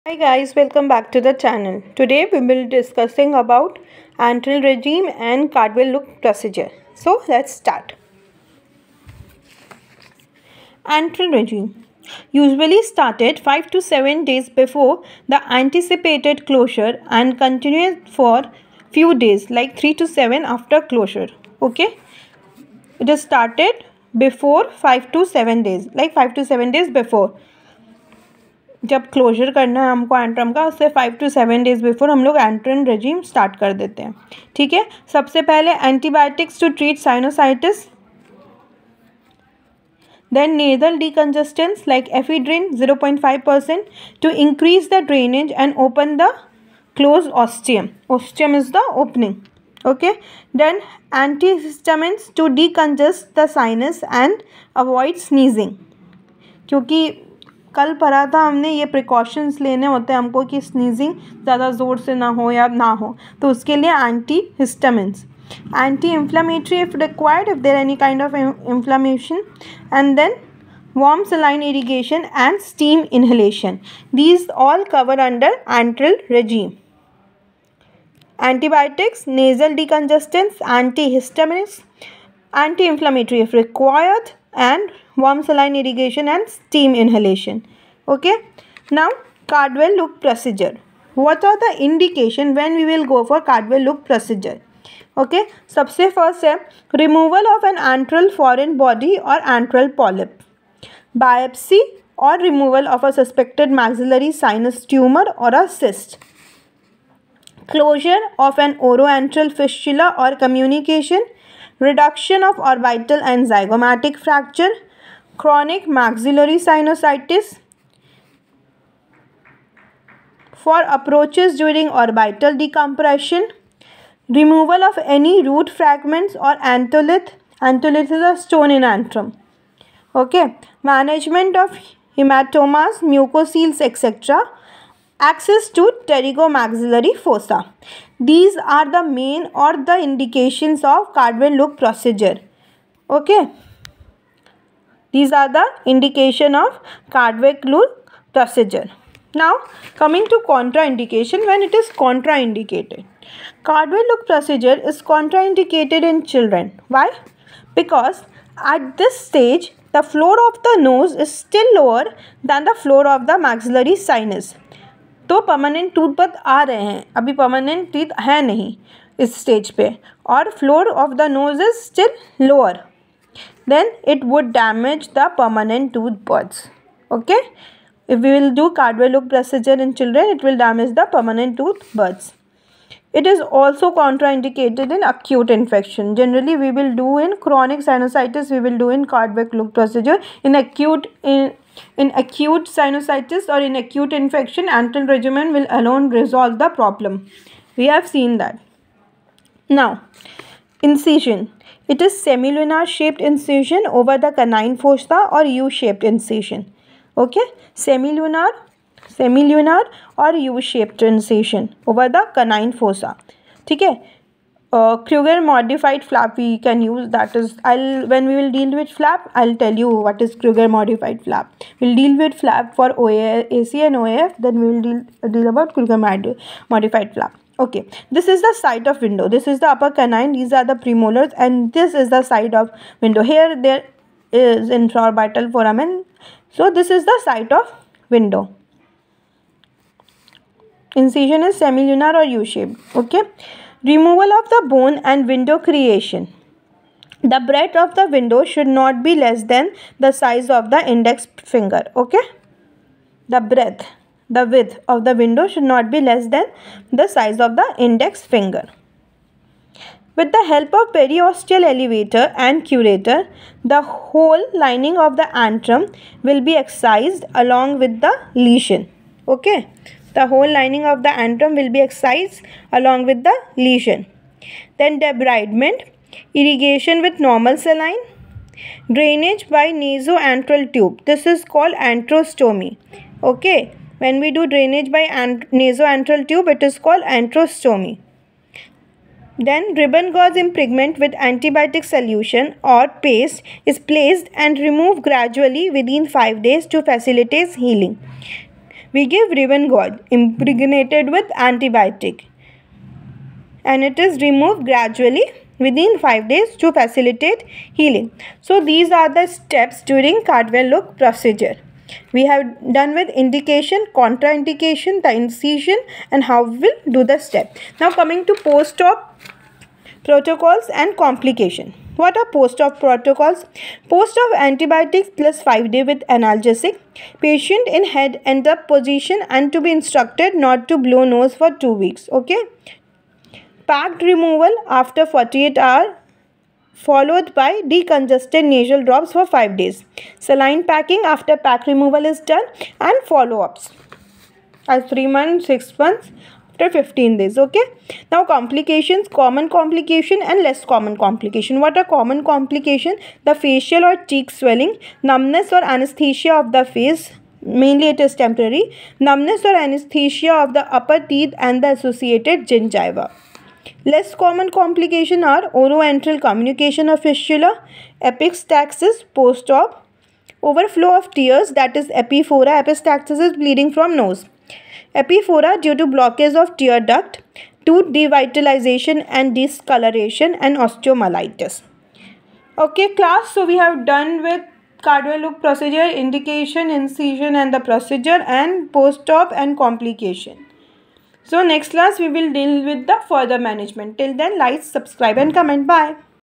Hi guys, welcome back to the channel. Today we will be discussing about antral regime and cartwheel look procedure. So let's start. Antral regime usually started 5 to 7 days before the anticipated closure and continues for few days like 3 to 7 after closure. Okay, it is started before 5 to 7 days, like 5 to 7 days before. जब closure करना है हमको antrum का, उससे 5 to 7 days before हम लोग antrum regime start कर देते हैं. ठीक है, सबसे पहले antibiotics to treat sinusitis, then nasal decongestants like ephedrine 0.5% to increase the drainage and open the close ostium. Ostium is the opening. Okay, then antihistamines to decongest the sinus and avoid sneezing. क्योंकि कल पढ़ा था हमने, ये precautions लेने होते हैं हमको कि स्नीजिंग ज़्यादा ज़ोर से ना हो या ना हो, तो उसके लिए anti histamines. Anti inflammatory if required if there any kind of inflammation, and then warm saline irrigation and steam inhalation. These all cover under antral regime. Antibiotics, nasal decongestants, antihistamines, anti-inflammatory if required, and warm saline irrigation and steam inhalation. Okay, now cartwheel look procedure. What are the indication when we will go for cartwheel look procedure? Okay, सबसे first है removal of an antral foreign body or antral polyp, biopsy or removal of a suspected maxillary sinus tumor or a cyst, closure of an oroantral fistula or communication, reduction of orbital and zygomatic fracture, chronic maxillary sinusitis, for approaches during orbital decompression, removal of any root fragments or antolith. Antolith is a stone in antrum. Okay, management of hematomas, mucoceles, etc. Access to pterygomaxillary fossa. These are the main or the indications of cartwheel look procedure. Okay, these are the indication of cartwheel look procedure. Now coming to contraindication, when it is contraindicated. Cartwheel look procedure is contraindicated in children. Why? Because at this stage the floor of the nose is still lower than the floor of the maxillary sinus. तो permanent tooth birth आ रहे हैं, अभी permanent teeth है नहीं इस stage पे, और floor of the nose is still lower, then it would damage the permanent tooth buds. Okay, if we will do Caldwell Luc procedure in children, it will damage the permanent tooth buds. It is also contraindicated in acute infection. Generally, we will do in chronic sinusitis, we will do in cartwheel look procedure. In acute sinusitis or in acute infection, antral regimen will alone resolve the problem. We have seen that. Now, incision. It is semilunar shaped incision over the canine fossa or U-shaped incision. Okay, semilunar or U-shaped incision over the canine fossa. ठीक है, Kruger modified flap we can use. That is, when we will deal with flap, I'll tell you what is Kruger modified flap. We'll deal with flap for AC and OAF, then we will deal about Kruger modified flap. Okay, this is the side of window. This is the upper canine. These are the premolars, and this is the side of window. Here there is intraorbital foramen. So this is the side of window. Incision is semilunar or U-shaped. Okay, removal of the bone and window creation. The breadth of the window should not be less than the size of the index finger. Okay, the width of the window should not be less than the size of the index finger. With the help of periosteal elevator and curator, the whole lining of the antrum will be excised along with the lesion. Okay, the whole lining of the antrum will be excised along with the lesion. Then debridement, irrigation with normal saline, drainage by nasoantral tube. This is called antrostomy. Okay, when we do drainage by nasoantral tube, it is called antrostomy. Then ribbon gauze impregment with antibiotic solution or paste is placed and removed gradually within 5 days to facilitate healing. we give Rivengold impregnated with antibiotic, and it is removed gradually within 5 days to facilitate healing. So these are the steps during cartwheel look procedure. We have done with indication, contraindication, the incision, and how we will do the step. Now coming to post-op protocols and complication. What are post-op protocols? Post-op antibiotics plus 5 days with analgesic. Patient in head end up position and to be instructed not to blow nose for 2 weeks. Okay. Packed removal after 48 hours followed by decongestant nasal drops for 5 days. Saline packing after pack removal is done, and follow-ups as 3 months, 6 months, after 15 days. Okay. Now complications, common complication and less common complication. What are common complication? The facial or cheek swelling, numbness or anesthesia of the face, mainly it is temporary, numbness or anesthesia of the upper teeth and the associated gingiva. Less common complication are oroantral communication of fistula, epistaxis post-op, overflow of tears, that is epiphora. Epistaxis is bleeding from nose. Epiphora due to blockage of tear duct, tooth devitalization and discoloration, and osteomyelitis. Okay class, so we have done with cartwheel look procedure, indication, incision and the procedure, and post-op and complication. So next class we will deal with the further management. Till then, like, subscribe and comment. Bye.